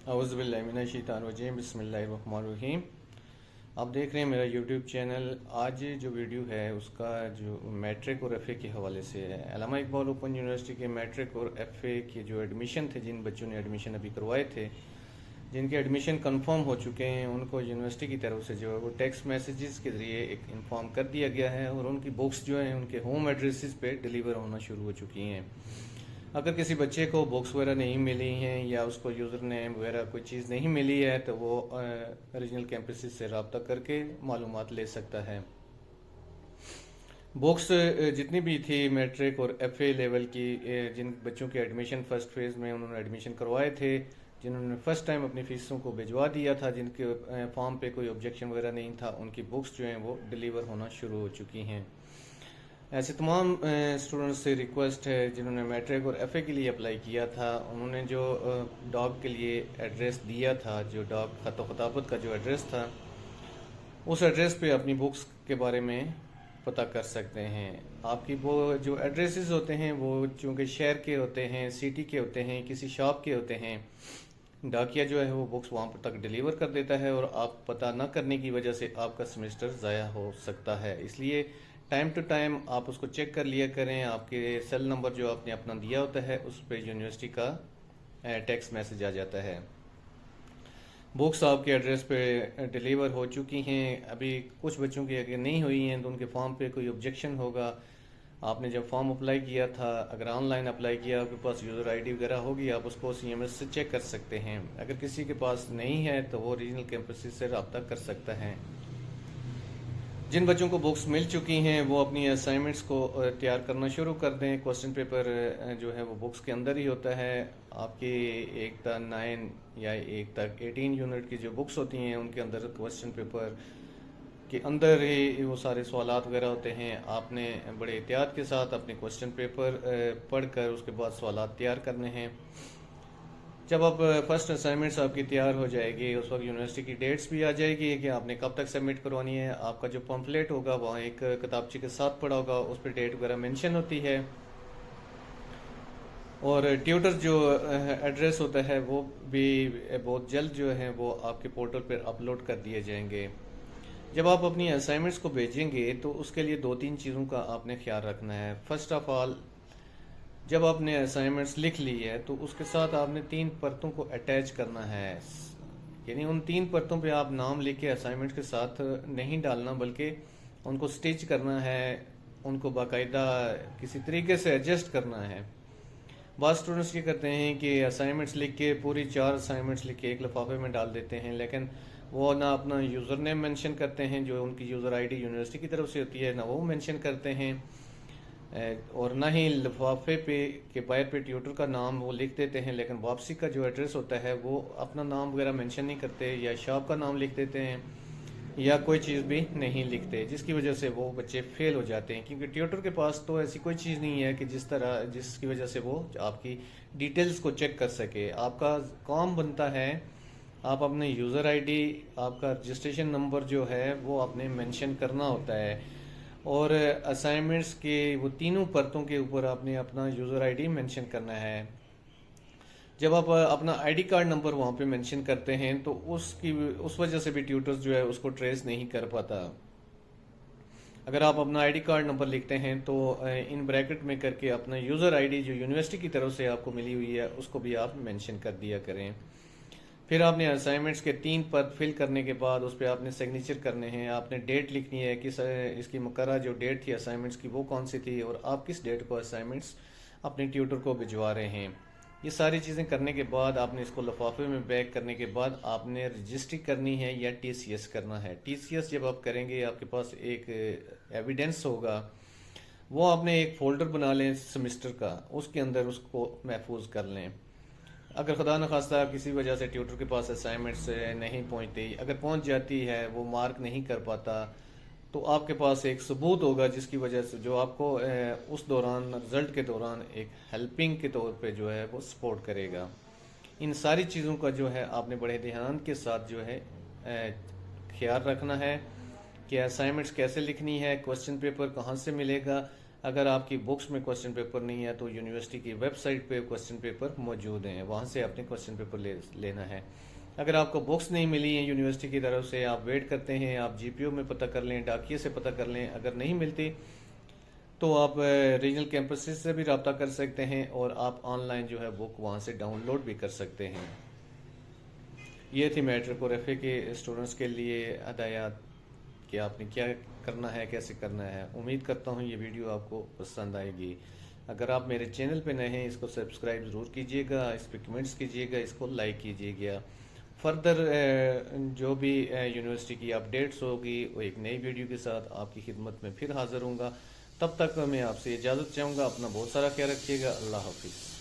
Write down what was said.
औज़ुबिल्लाहिमिनश्शैतानिर्रजीम बिस्मिल्लाहिर्रहमानिर्रहीम। आप देख रहे हैं मेरा यूट्यूब चैनल। आज जो वीडियो है उसका जो मैट्रिक और एफ़ए के हवाले से है। अल्लामा इकबाल ओपन यूनिवर्सिटी के मैट्रिक और एफ़ए के जो एडमिशन थे, जिन बच्चों ने एडमिशन अभी करवाए थे, जिनके एडमिशन कंफर्म हो चुके हैं, उनको यूनिवर्सिटी की तरफ से जो है वो टेक्स्ट मैसेजेस के ज़रिए एक इन्फॉर्म कर दिया गया है और उनकी बुक्स जो हैं उनके होम एड्रेसेस पे डिलीवर होना शुरू हो चुकी हैं। अगर किसी बच्चे को बुक्स वगैरह नहीं मिली हैं या उसको यूज़र नेम वगैरह कोई चीज़ नहीं मिली है तो वो रीजनल कैंपस से रब्ता करके मालूमात ले सकता है। बुक्स जितनी भी थी मैट्रिक और एफ़ए लेवल की, जिन बच्चों के एडमिशन फ़र्स्ट फेज़ में उन्होंने एडमिशन करवाए थे, जिन्होंने फ़र्स्ट टाइम अपनी फ़ीसों को भिजवा दिया था, जिनके फॉर्म पे कोई ऑब्जेक्शन वगैरह नहीं था, उनकी बुक्स जो हैं वो डिलीवर होना शुरू हो चुकी हैं। ऐसे तमाम स्टूडेंट्स से रिक्वेस्ट है जिन्होंने मैट्रिक और एफ़ए के लिए अप्लाई किया था, उन्होंने जो डॉग के लिए एड्रेस दिया था, जो डॉग खताबत का जो एड्रेस था, उस एड्रेस पे अपनी बुक्स के बारे में पता कर सकते हैं। आपकी वो जो एड्रेसेस होते हैं वो चूँकि शहर के होते हैं, सिटी के होते हैं, किसी शॉप के होते हैं, डाकिया जो है वो बुक्स वहाँ पर तक डिलीवर कर देता है और आप पता न करने की वजह से आपका सेमेस्टर ज़ाया हो सकता है। इसलिए टाइम टू टाइम आप उसको चेक कर लिया करें। आपके सेल नंबर जो आपने अपना दिया होता है उस पर यूनिवर्सिटी का टेक्स्ट मैसेज आ जाता है। बुक्स आपके एड्रेस पे डिलीवर हो चुकी हैं। अभी कुछ बच्चों की अगर नहीं हुई हैं तो उनके फॉर्म पे कोई ऑब्जेक्शन होगा। आपने जब फॉर्म अप्लाई किया था, अगर ऑनलाइन अप्लाई किया, आपके पास यूज़र आईडी वगैरह होगी, आप उसको सीएमएस से चेक कर सकते हैं। अगर किसी के पास नहीं है तो वो रीजनल कैंपस से रब्ता कर सकता है। जिन बच्चों को बुक्स मिल चुकी हैं वो अपनी असाइनमेंट्स को तैयार करना शुरू कर दें। क्वेश्चन पेपर जो है वो बुक्स के अंदर ही होता है। आपकी 1 तक 9 या 1 तक 18 यूनिट की जो बुक्स होती हैं उनके अंदर क्वेश्चन पेपर के अंदर ही वो सारे सवालात वगैरह होते हैं। आपने बड़े एहतियात के साथ अपने क्वेश्चन पेपर पढ़ कर उसके बाद सवालात तैयार करने हैं। जब आप फर्स्ट असाइनमेंट्स आपकी तैयार हो जाएगी, उस वक्त यूनिवर्सिटी की डेट्स भी आ जाएगी कि आपने कब तक सबमिट करवानी है। आपका जो पम्फलेट होगा वहाँ एक किताबची के साथ पड़ा होगा, उस पर डेट वगैरह मेंशन होती है और ट्यूटर जो एड्रेस होता है वो भी बहुत जल्द जो है वो आपके पोर्टल पर अपलोड कर दिए जाएंगे। जब आप अपनी असाइनमेंट्स को भेजेंगे तो उसके लिए 2-3 चीज़ों का आपने ख्याल रखना है। फर्स्ट ऑफ ऑल, जब आपने असाइनमेंट्स लिख ली है तो उसके साथ आपने 3 परतों को अटैच करना है। यानी उन 3 परतों पे आप नाम लिख के असाइनमेंट के साथ नहीं डालना, बल्कि उनको स्टिच करना है, उनको बाकायदा किसी तरीके से एडजस्ट करना है। बहुत स्टूडेंट्स ये करते हैं कि असाइनमेंट्स लिख के पूरी 4 असाइनमेंट्स लिख के एक लिफाफे में डाल देते हैं, लेकिन वो ना अपना यूज़र नेम मेंशन करते हैं जो उनकी यूज़र आईडी यूनिवर्सिटी की तरफ से होती है, ना वो मेंशन करते हैं और ना ही लिफाफे पे के बाहर पे ट्यूटर का नाम वो लिख देते हैं, लेकिन वापसी का जो एड्रेस होता है वो अपना नाम वगैरह मेंशन नहीं करते, या शॉप का नाम लिख देते हैं या कोई चीज़ भी नहीं लिखते, जिसकी वजह से वो बच्चे फेल हो जाते हैं। क्योंकि ट्यूटर के पास तो ऐसी कोई चीज़ नहीं है कि जिसकी वजह से वो आपकी डिटेल्स को चेक कर सके। आपका काम बनता है आप अपने यूज़र आईडी, आपका रजिस्ट्रेशन नंबर जो है वो आपने मेंशन करना होता है और असाइनमेंट्स के वो तीनों परतों के ऊपर आपने अपना यूज़र आईडी मेंशन करना है। जब आप अपना आईडी कार्ड नंबर वहाँ पे मेंशन करते हैं तो उस वजह से भी ट्यूटर्स जो है उसको ट्रेस नहीं कर पाता। अगर आप अपना आईडी कार्ड नंबर लिखते हैं तो इन ब्रैकेट में करके अपना यूज़र आईडी जो यूनिवर्सिटी की तरफ से आपको मिली हुई है उसको भी आप मेंशन कर दिया करें। फिर आपने असाइनमेंट्स के 3 पद फिल करने के बाद उस पर आपने सिग्नेचर करने हैं। आपने डेट लिखनी है कि इसकी मुकर्रर जो डेट थी असाइनमेंट्स की वो कौन सी थी और आप किस डेट को असाइनमेंट्स अपने ट्यूटर को भिजवा रहे हैं। ये सारी चीज़ें करने के बाद आपने इसको लिफाफे में पैक करने के बाद आपने रजिस्ट्री करनी है या टीसीएस करना है। टीसीएस जब आप करेंगे आपके पास एक एविडेंस होगा, वो आपने एक फ़ोल्डर बना लें सेमेस्टर का, उसके अंदर उसको महफूज कर लें। अगर खुदा न खास्ता किसी वजह से ट्यूटर के पास असाइनमेंट्स नहीं पहुंचती, अगर पहुंच जाती है वो मार्क नहीं कर पाता, तो आपके पास एक सबूत होगा जिसकी वजह से जो आपको उस दौरान रिज़ल्ट के दौरान एक हेल्पिंग के तौर पे जो है वो सपोर्ट करेगा। इन सारी चीज़ों का जो है आपने बड़े ध्यान के साथ जो है ख्याल रखना है कि असाइनमेंट्स कैसे लिखनी है, क्वेश्चन पेपर कहाँ से मिलेगा। अगर आपकी बुक्स में क्वेश्चन पेपर नहीं है तो यूनिवर्सिटी की वेबसाइट पे क्वेश्चन पेपर मौजूद हैं, वहाँ से आपने क्वेश्चन पेपर लेना है। अगर आपको बुक्स नहीं मिली हैं यूनिवर्सिटी की तरफ से, आप वेट करते हैं, आप जीपीओ में पता कर लें, डाकिए से पता कर लें, अगर नहीं मिलती तो आप रीजनल कैंपसेस से भी रब्ता कर सकते हैं और आप ऑनलाइन जो है बुक वहाँ से डाउनलोड भी कर सकते हैं। ये थी मैट्रिक और एफ ए के स्टूडेंट्स के लिए हदायत कि आपने क्या करना है, कैसे करना है। उम्मीद करता हूँ ये वीडियो आपको पसंद आएगी। अगर आप मेरे चैनल पे नए हैं, इसको सब्सक्राइब ज़रूर कीजिएगा, इस पर कमेंट्स कीजिएगा, इसको लाइक कीजिएगा। फर्दर जो भी यूनिवर्सिटी की अपडेट्स होगी वो एक नई वीडियो के साथ आपकी खिदमत में फिर हाज़िर हूँगा। तब तक मैं आपसे इजाज़त चाहूँगा। अपना बहुत सारा ख्याल रखिएगा। अल्लाह हाफिज़।